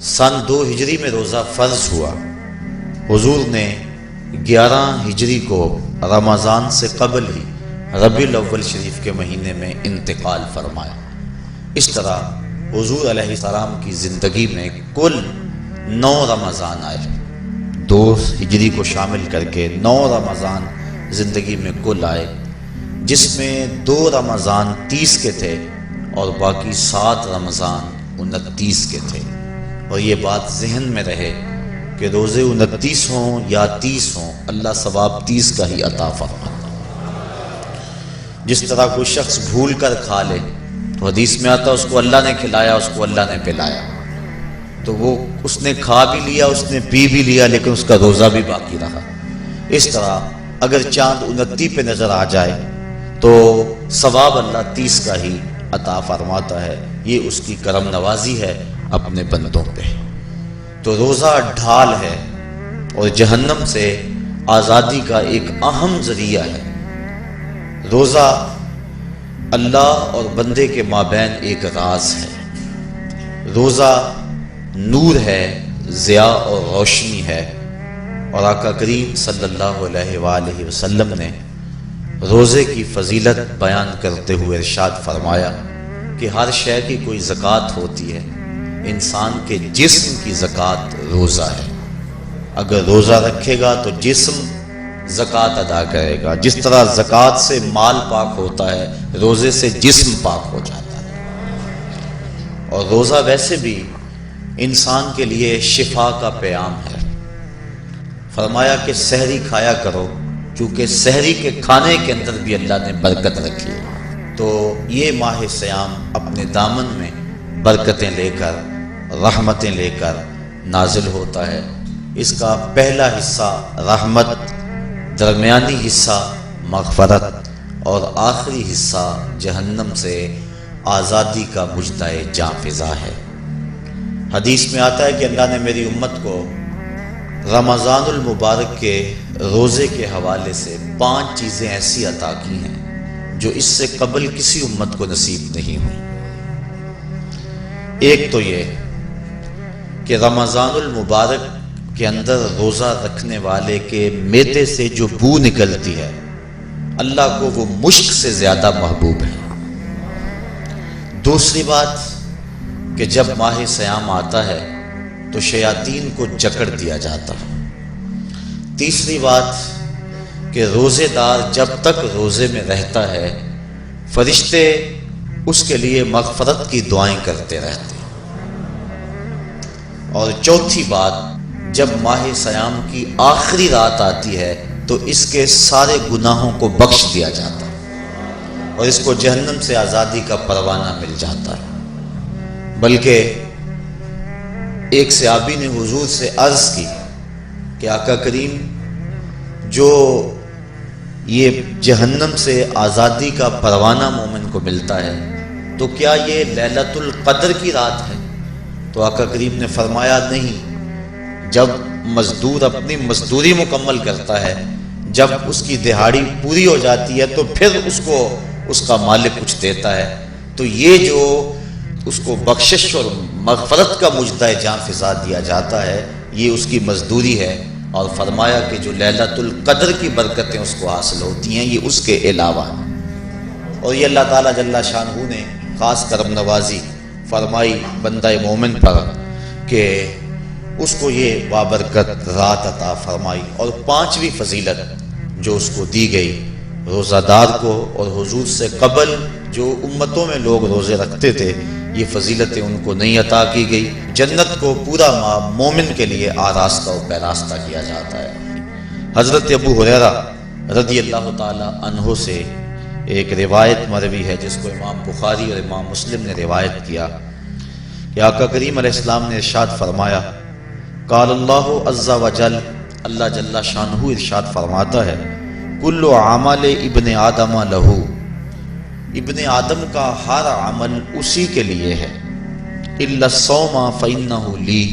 سن 2 ہجری میں روزہ فرض ہوا۔ حضور نے 11 ہجری کو رمضان سے قبل ہی ربیع الاول شریف کے مہینے میں انتقال فرمایا۔ اس طرح حضور علیہ السلام کی زندگی میں کل 9 رمضان آئے، 2 ہجری کو شامل کر کے 9 رمضان زندگی میں کل آئے، جس میں 2 رمضان 30 کے تھے اور باقی 7 رمضان 29 کے تھے۔ اور یہ بات ذہن میں رہے کہ روزے 29 ہوں یا 30 ہوں، اللہ ثواب 30 کا ہی عطا فرماتا۔ جس طرح کوئی شخص بھول کر کھا لے تو حدیث میں آتا اس کو اللہ نے کھلایا، اس کو اللہ نے پلایا، تو وہ اس نے کھا بھی لیا، اس نے پی بھی لیا، لیکن اس کا روزہ بھی باقی رہا۔ اس طرح اگر چاند 29 پہ نظر آ جائے تو ثواب اللہ 30 کا ہی عطا فرماتا ہے۔ یہ اس کی کرم نوازی ہے اپنے بندوں پہ۔ تو روزہ ڈھال ہے اور جہنم سے آزادی کا ایک اہم ذریعہ ہے۔ روزہ اللہ اور بندے کے مابین ایک راز ہے۔ روزہ نور ہے، ضیاء اور روشنی ہے، اور آقا کریم صلی اللہ علیہ وآلہ وسلم نے روزے کی فضیلت بیان کرتے ہوئے ارشاد فرمایا کہ ہر شے کی کوئی زکوٰۃ ہوتی ہے، انسان کے جسم کی زکوٰۃ روزہ ہے۔ اگر روزہ رکھے گا تو جسم زکوٰۃ ادا کرے گا۔ جس طرح زکوٰۃ سے مال پاک ہوتا ہے، روزے سے جسم پاک ہو جاتا ہے۔ اور روزہ ویسے بھی انسان کے لیے شفا کا پیام ہے۔ فرمایا کہ سحری کھایا کرو، کیونکہ سحری کے کھانے کے اندر بھی اللہ نے برکت رکھی ہے۔ تو یہ ماہ صیام اپنے دامن میں برکتیں لے کر، رحمتیں لے کر نازل ہوتا ہے۔ اس کا پہلا حصہ رحمت، درمیانی حصہ مغفرت، اور آخری حصہ جہنم سے آزادی کا مجدہ جاں فضا ہے۔ حدیث میں آتا ہے کہ اللہ نے میری امت کو رمضان المبارک کے روزے کے حوالے سے 5 چیزیں ایسی عطا کی ہیں جو اس سے قبل کسی امت کو نصیب نہیں ہوئی۔ ایک تو یہ کہ رمضان المبارک کے اندر روزہ رکھنے والے کے معدے سے جو بو نکلتی ہے، اللہ کو وہ مشک سے زیادہ محبوب ہے۔ دوسری بات کہ جب ماہ صیام آتا ہے تو شیاطین کو جکڑ دیا جاتا ہے۔ تیسری بات کہ روزے دار جب تک روزے میں رہتا ہے، فرشتے اس کے لیے مغفرت کی دعائیں کرتے رہتے ہیں۔ اور چوتھی بات، جب ماہ صیام کی آخری رات آتی ہے تو اس کے سارے گناہوں کو بخش دیا جاتا ہے اور اس کو جہنم سے آزادی کا پروانہ مل جاتا ہے۔ بلکہ ایک صحابی نے حضور سے عرض کی کہ آقا کریم، جو یہ جہنم سے آزادی کا پروانہ مومن کو ملتا ہے تو کیا یہ لیلۃ القدر کی رات ہے؟ تو آقا کریم نے فرمایا نہیں، جب مزدور اپنی مزدوری مکمل کرتا ہے، جب اس کی دہاڑی پوری ہو جاتی ہے تو پھر اس کو اس کا مالک کچھ دیتا ہے، تو یہ جو اس کو بخشش اور مغفرت کا مجدہ جاں فضا دیا جاتا ہے، یہ اس کی مزدوری ہے۔ اور فرمایا کہ جو لیلۃ القدر کی برکتیں اس کو حاصل ہوتی ہیں، یہ اس کے علاوہ ہیں۔ اور یہ اللہ تعالیٰ جل شانہ نے خاص کرم نوازی فرمائی بندہ مومن پر کہ اس کو یہ بابرکت رات عطا فرمائی۔ اور 5ویں فضیلت جو اس کو دی گئی، روزہ دار کو اور حضور سے قبل جو امتوں میں لوگ روزے رکھتے تھے، یہ فضیلتیں ان کو نہیں عطا کی گئی۔ جنت کو پورا مومن کے لیے آراستہ و پیراستہ کیا جاتا ہے۔ حضرت ابو ہریرہ رضی اللہ تعالی عنہ سے ایک روایت مروی ہے جس کو امام بخاری اور امام مسلم نے روایت کیا کہ آقا کریم علیہ السلام نے ارشاد فرمایا، قال اللہ عز وجل، اللہ جل شانہ ارشاد فرماتا ہے، کل عمل ابن آدم لہو، ابن آدم کا ہر عمل اسی کے لیے ہے، الا الصوم فانہ لی،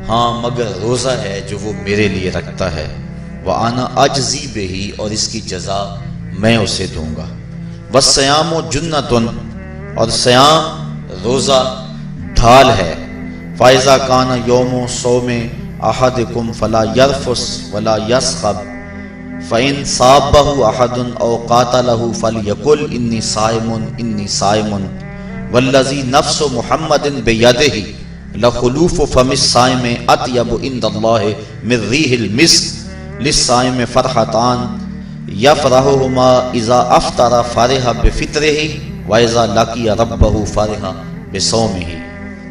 ہاں مگر روزہ ہے جو وہ میرے لیے رکھتا ہے، وانا اجزی بہ، اور اس کی جزا میں اسے دوں گا، والصیام جنۃ، اور صیام روزہ ڈھال ہے، فَإِذَا كَانَ يَوْمُ صَوْمِ أَحَدِكُمْ فَلَا يَرْفُثْ وَلَا يَصْخَبْ فَإِنْ صَابَّهُ أَحَدٌ أَوْ قَاتَلَهُ فَلْيَقُلْ إِنِّي صَائِمٌ وَالَّذِي نَفْسُ مُحَمَّدٍ بِيَدِهِ لَخُلُوفُ فَمِ الصَّائِمِ أَطْيَبُ عِندَ اللَّهِ مِنْ رِيحِ الْمِسْكِ لِلصَّائِمِ فَرْحَتَانِ يَفْرَحُهُمَا إِذَا أَفْطَرَ فَرِحَ بِفِطْرِهِ وَإِذَا لَقِيَ رَبَّهُ فَرِحَ بِصَوْمِهِ۔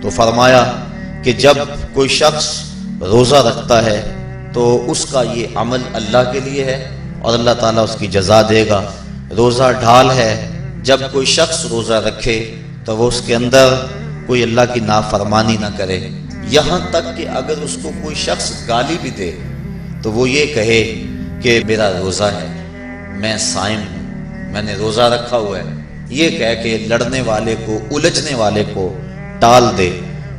تو فرمایا کہ جب کوئی شخص روزہ رکھتا ہے تو اس کا یہ عمل اللہ کے لیے ہے اور اللہ تعالیٰ اس کی جزا دے گا۔ روزہ ڈھال ہے، جب کوئی شخص روزہ رکھے تو وہ اس کے اندر کوئی اللہ کی نافرمانی نہ کرے، یہاں تک کہ اگر اس کو کوئی شخص گالی بھی دے تو وہ یہ کہے کہ میرا روزہ ہے، میں صائم ہوں، میں نے روزہ رکھا ہوا ہے، یہ کہہ کے لڑنے والے کو، الجھنے والے کو ٹال دے۔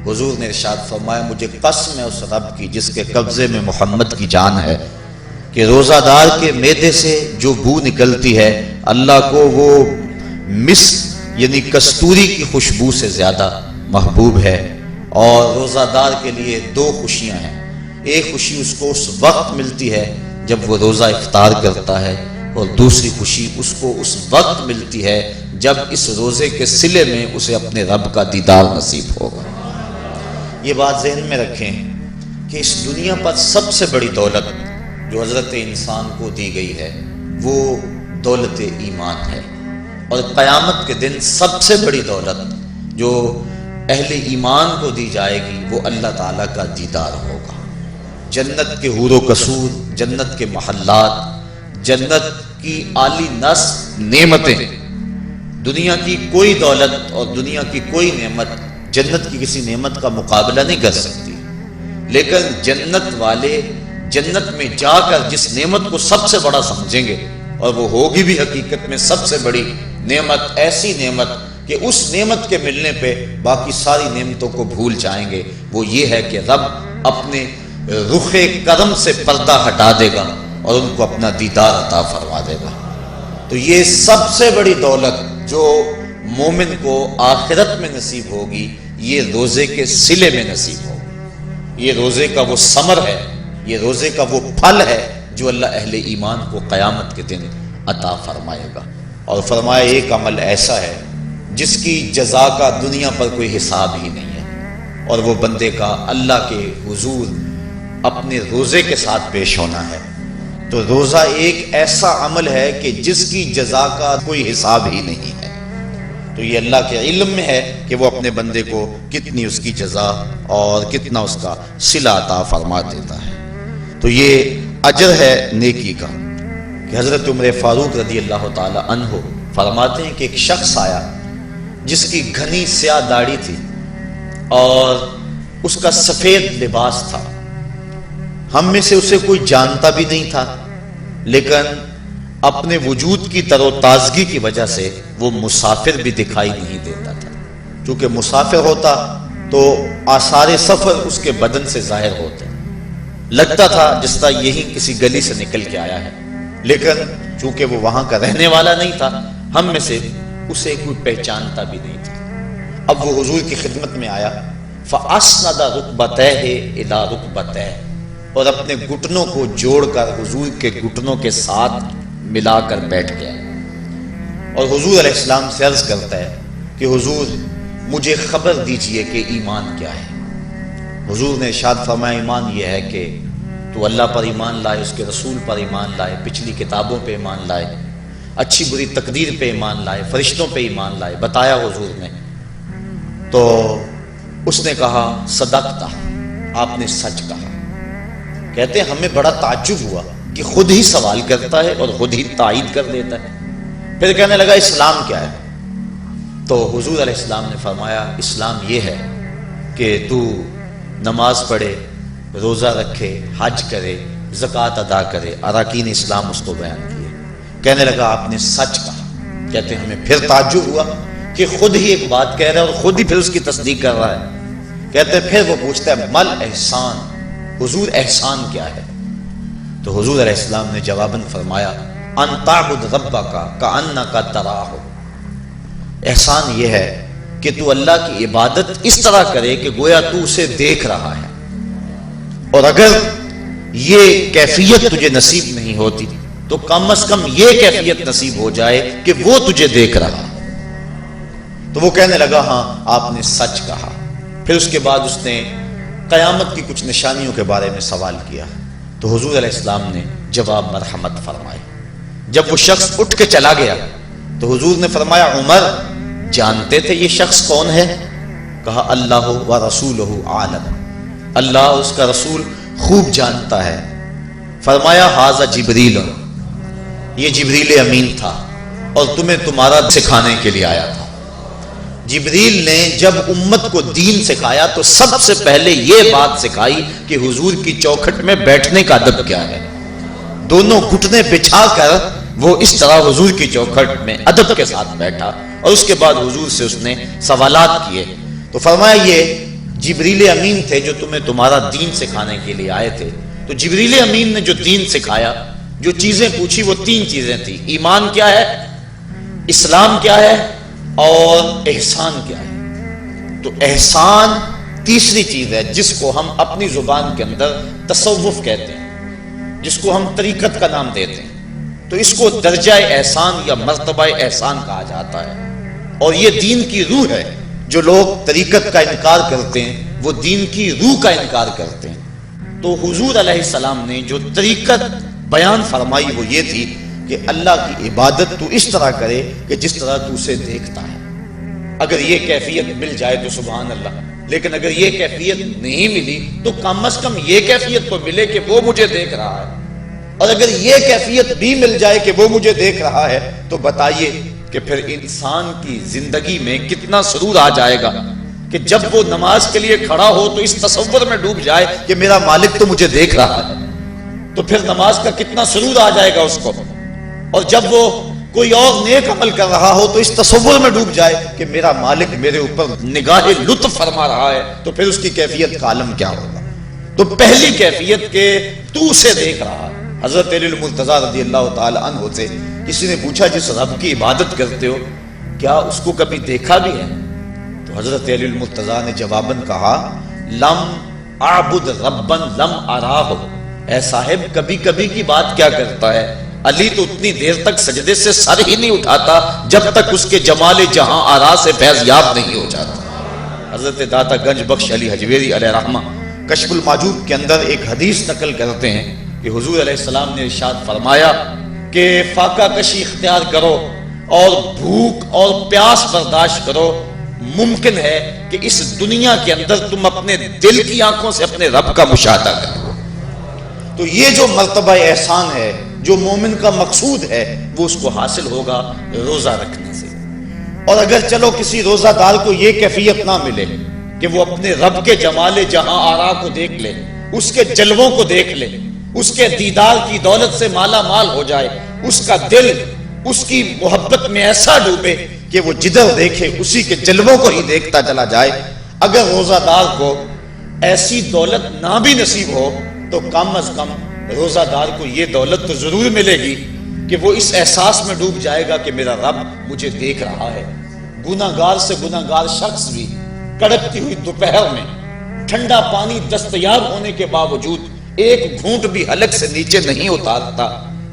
حضور نے ارشاد فرمایا مجھے قسم ہے اس رب کی جس کے قبضے میں محمد کی جان ہے کہ روزہ دار کے معدے سے جو بو نکلتی ہے اللہ کو وہ مسک یعنی کستوری کی خوشبو سے زیادہ محبوب ہے۔ اور روزہ دار کے لیے دو خوشیاں ہیں، ایک خوشی اس کو اس وقت ملتی ہے جب وہ روزہ افطار کرتا ہے، اور دوسری خوشی اس کو اس وقت ملتی ہے جب اس روزے کے صلے میں اسے اپنے رب کا دیدار نصیب ہوگا۔ یہ بات ذہن میں رکھیں کہ اس دنیا پر سب سے بڑی دولت جو حضرت انسان کو دی گئی ہے وہ دولت ایمان ہے، اور قیامت کے دن سب سے بڑی دولت جو اہل ایمان کو دی جائے گی وہ اللہ تعالیٰ کا دیدار ہوگا۔ جنت کے حور و قصور، جنت کے محلات، جنت کی اعلی نسل نعمتیں، دنیا کی کوئی دولت اور دنیا کی کوئی نعمت جنت کی کسی نعمت کا مقابلہ نہیں کر سکتی، لیکن جنت والے جنت میں جا کر جس نعمت کو سب سے بڑا سمجھیں گے، اور وہ ہوگی بھی حقیقت میں سب سے بڑی نعمت، ایسی نعمت کہ اس نعمت کے ملنے پہ باقی ساری نعمتوں کو بھول جائیں گے، وہ یہ ہے کہ رب اپنے رخ کرم سے پردہ ہٹا دے گا اور ان کو اپنا دیدار عطا فرما دے گا۔ تو یہ سب سے بڑی دولت جو مومن کو آخرت میں نصیب ہوگی یہ روزے کے صلے میں نصیب ہوگی، یہ روزے کا وہ ثمر ہے، یہ روزے کا وہ پھل ہے جو اللہ اہل ایمان کو قیامت کے دن عطا فرمائے گا۔ اور فرمایا ایک عمل ایسا ہے جس کی جزا کا دنیا پر کوئی حساب ہی نہیں ہے، اور وہ بندے کا اللہ کے حضور اپنے روزے کے ساتھ پیش ہونا ہے۔ تو روزہ ایک ایسا عمل ہے کہ جس کی جزا کا کوئی حساب ہی نہیں ہے، تو یہ اللہ کے علم میں ہے کہ وہ اپنے بندے کو کتنی اس کی جزا اور کتنا اس کا صلہ عطا فرما دیتا ہے۔ تو یہ اجر ہے نیکی کا کہ حضرت عمر فاروق رضی اللہ تعالی عنہ فرماتے ہیں کہ ایک شخص آیا جس کی گھنی سیاہ داڑھی تھی اور اس کا سفید لباس تھا، ہم میں سے اسے کوئی جانتا بھی نہیں تھا، لیکن اپنے وجود کی تر و تازگی کی وجہ سے وہ مسافر بھی دکھائی نہیں دیتا تھا، چونکہ مسافر ہوتا تو آثار سفر اس کے بدن سے ظاہر ہوتے، لگتا تھا جس طرح یہی کسی گلی سے نکل کے آیا ہے، لیکن چونکہ وہ وہاں کا رہنے والا نہیں تھا، ہم میں سے اسے کوئی پہچانتا بھی نہیں تھا۔ اب وہ حضور کی خدمت میں آیا، فَأَسْنَدَ رُكْبَتَيْهِ إِلَىٰ رُكْبَتَيْهِ، اور اپنے گھٹنوں کو جوڑ کر حضور کے گھٹنوں کے ساتھ ملا کر بیٹھ گیا، اور حضور علیہ السلام سے عرض کرتا ہے کہ حضور مجھے خبر دیجئے کہ ایمان کیا ہے۔ حضور نے ارشاد فرمایا ایمان یہ ہے کہ تو اللہ پر ایمان لائے، اس کے رسول پر ایمان لائے، پچھلی کتابوں پہ ایمان لائے، اچھی بری تقدیر پہ ایمان لائے، فرشتوں پہ ایمان لائے، بتایا حضور نے۔ تو اس نے کہا صدقتا، آپ نے سچ کہا۔ کہتے ہیں ہمیں بڑا تعجب ہوا کہ خود ہی سوال کرتا ہے اور خود ہی تائید کر دیتا ہے۔ پھر کہنے لگا اسلام کیا ہے؟ تو حضور علیہ السلام نے فرمایا اسلام یہ ہے کہ تو نماز پڑھے، روزہ رکھے، حج کرے، زکوٰۃ ادا کرے، اراکین اسلام اس کو بیان کیے۔ کہنے لگا آپ نے سچ کہا۔ کہتے ہیں ہمیں پھر تعجب ہوا کہ خود ہی ایک بات کہہ رہا ہے اور خود ہی پھر اس کی تصدیق کر رہا ہے۔ کہتے ہیں پھر وہ پوچھتا ہے مل احسان، حضور احسان کیا ہے؟ تو حضور علیہ السلام نے جواباً فرمایا ان تعبد ربک کأنک تراہ، احسان یہ ہے کہ تو اللہ کی عبادت اس طرح کرے کہ گویا تو اسے دیکھ رہا ہے، اور اگر یہ کیفیت تجھے نصیب نہیں ہوتی تو کم از کم یہ کیفیت نصیب ہو جائے کہ وہ تجھے دیکھ رہا ہے۔ تو وہ کہنے لگا ہاں آپ نے سچ کہا۔ پھر اس کے بعد اس نے قیامت کی کچھ نشانیوں کے بارے میں سوال کیا، تو حضور علیہ السلام نے جواب مرحمت فرمائے۔ جب وہ شخص اٹھ کے چلا گیا تو حضور نے فرمایا عمر جانتے تھے یہ شخص کون ہے؟ کہا اللہ و رسولہ عالم، اللہ اس کا رسول خوب جانتا ہے۔ فرمایا ھذا جبریل، یہ جبریل امین تھا اور تمہیں تمہارا سکھانے کے لیے آیا تھا۔ جبریل نے جب امت کو دین سکھایا تو سب سے پہلے یہ بات سکھائی کہ حضور کی چوکھٹ میں بیٹھنے کا ادب کیا ہے۔ دونوں گھٹنے بچھا کر وہ اس طرح حضور کی چوکھٹ میں ادب کے ساتھ بیٹھا، اور اس کے بعد حضور سے اس نے سوالات کیے۔ تو فرمایا یہ جبریل امین تھے جو تمہیں تمہارا دین سکھانے کے لیے آئے تھے۔ تو جبریل امین نے جو دین سکھایا، جو چیزیں پوچھی وہ 3 چیزیں تھیں۔ ایمان کیا ہے، اسلام کیا ہے، اور احسان کیا ہے۔ تو احسان تیسری چیز ہے جس کو ہم اپنی زبان کے اندر تصوف کہتے ہیں، جس کو ہم طریقت کا نام دیتے ہیں۔ تو اس کو درجہ احسان یا مرتبہ احسان کہا جاتا ہے، اور یہ دین کی روح ہے۔ جو لوگ طریقت کا انکار کرتے ہیں وہ دین کی روح کا انکار کرتے ہیں۔ تو حضور علیہ السلام نے جو طریقت بیان فرمائی وہ یہ تھی کہ اللہ کی عبادت تو اس طرح کرے کہ جس طرح تو اسے دیکھتا ہے۔ اگر یہ کیفیت مل جائے تو سبحان اللہ، لیکن اگر یہ کیفیت نہیں ملی تو کم از کم یہ کیفیت تو ملے کہ وہ مجھے دیکھ رہا ہے۔ اور اگر یہ کیفیت بھی مل جائے کہ وہ مجھے دیکھ رہا ہے تو بتائیے کہ پھر انسان کی زندگی میں کتنا سرور آ جائے گا کہ جب وہ نماز کے لیے کھڑا ہو تو اس تصور میں ڈوب جائے کہ میرا مالک تو مجھے دیکھ رہا ہے۔ تو پھر نماز کا کتنا سرور آ جائے گا اس کو۔ اور جب وہ کوئی اور نیک عمل کر رہا ہو تو اس تصور میں ڈوب جائے کہ میرا مالک میرے اوپر نگاہ لطف فرما رہا ہے، تو پھر اس کی کیفیت کا عالم کیا ہوگا۔ تو پہلی کیفیت کہ تو اسے دیکھ رہا ہے۔ حضرت علی المرتضیٰ رضی اللہ تعالی عنہ سے کسی نے پوچھا جس رب کی عبادت کرتے ہو کیا اس کو کبھی دیکھا بھی ہے؟ تو حضرت علی المرتضیٰ نے جواباً کہا لم اعبد ربا لم اراہ، اے صاحب کبھی کبھی کی بات کیا کرتا ہے، علی تو اتنی دیر تک سجدے سے سر ہی نہیں اٹھاتا جب تک اس کے جمال جہاں آرا سے فیض یاب نہیں ہو جاتا۔ حضرت داتا گنج بخش علی حجویری علیہ رحمہ کشف المعجوب کے اندر ایک حدیث نقل کرتے ہیں کہ حضور علیہ السلام نے ارشاد فرمایا کہ فاقہ کشی اختیار کرو اور بھوک اور پیاس برداشت کرو، ممکن ہے کہ اس دنیا کے اندر تم اپنے دل کی آنکھوں سے اپنے رب کا مشاہدہ کرو۔ تو یہ جو مرتبہ احسان ہے، جو مومن کا مقصود ہے، وہ اس کو حاصل ہوگا روزہ رکھنے سے۔ اور اگر چلو کسی روزہ دار کو یہ کیفیت نہ ملے کہ وہ اپنے رب کے جمال جہاں آرا کو دیکھ لے، اس کے جلووں کو دیکھ لے، اس کے دیدار کی دولت سے مالا مال ہو جائے، اس کا دل اس کی محبت میں ایسا ڈوبے کہ وہ جدھر دیکھے اسی کے جلووں کو ہی دیکھتا چلا جائے، اگر روزہ دار کو ایسی دولت نہ بھی نصیب ہو تو کم از کم روزہ دار کو یہ دولت تو ضرور ملے گی کہ وہ اس احساس میں ڈوب جائے گا کہ میرا رب مجھے دیکھ رہا ہے۔ گناہ گار سے گناہ گار شخص بھی کڑکتی ہوئی دوپہر میں ٹھنڈا پانی دستیاب ہونے کے باوجود ایک گھونٹ بھی حلق سے نیچے نہیں اتارتا،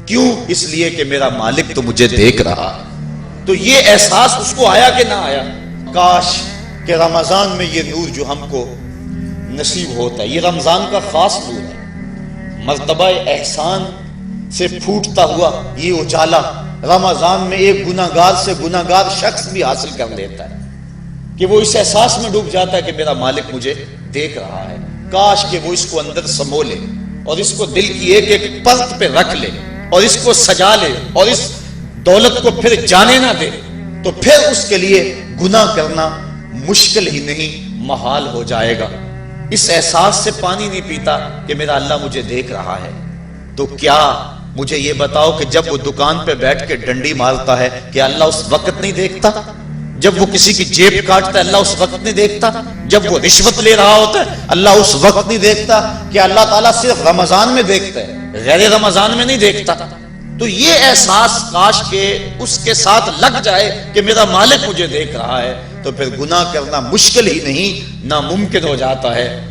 کیوں؟ اس لیے کہ میرا مالک تو مجھے دیکھ رہا ہے۔ تو یہ احساس اس کو آیا کہ نہ آیا؟ کاش کہ رمضان میں یہ نور جو ہم کو نصیب ہوتا ہے، یہ رمضان کا خاص نور ہے، مرتبہ احسان سے پھوٹتا ہوا یہ اجالا رمضان میں ایک گناہ گار سے گناہ گار شخص بھی حاصل کر لیتا ہے کہ وہ اس احساس میں ڈوب جاتا ہے کہ میرا مالک مجھے دیکھ رہا ہے۔ کاش کہ وہ اس کو اندر سمو لے اور اس کو دل کی ایک ایک پرت پہ رکھ لے اور اس کو سجا لے اور اس دولت کو پھر جانے نہ دے، تو پھر اس کے لیے گناہ کرنا مشکل ہی نہیں محال ہو جائے گا۔ اس احساس سے پانی نہیں پیتا کہ میرا اللہ مجھے دیکھ رہا ہے، تو کیا مجھے یہ بتاؤ کہ جب وہ دکان پہ بیٹھ کے ڈنڈی مارتا ہے کہ اللہ اس وقت نہیں دیکھتا؟ جب وہ کسی کی جیب کاٹتا ہے اللہ اس وقت نہیں دیکھتا؟ جب وہ رشوت لے رہا ہوتا ہے اللہ اس وقت نہیں دیکھتا؟ کہ اللہ تعالیٰ صرف رمضان میں دیکھتا ہے، غیر رمضان میں نہیں دیکھتا؟ تو یہ احساس کاش کہ اس کے ساتھ لگ جائے کہ میرا مالک مجھے دیکھ رہا ہے، تو پھر گناہ کرنا مشکل ہی نہیں ناممکن ہو جاتا ہے۔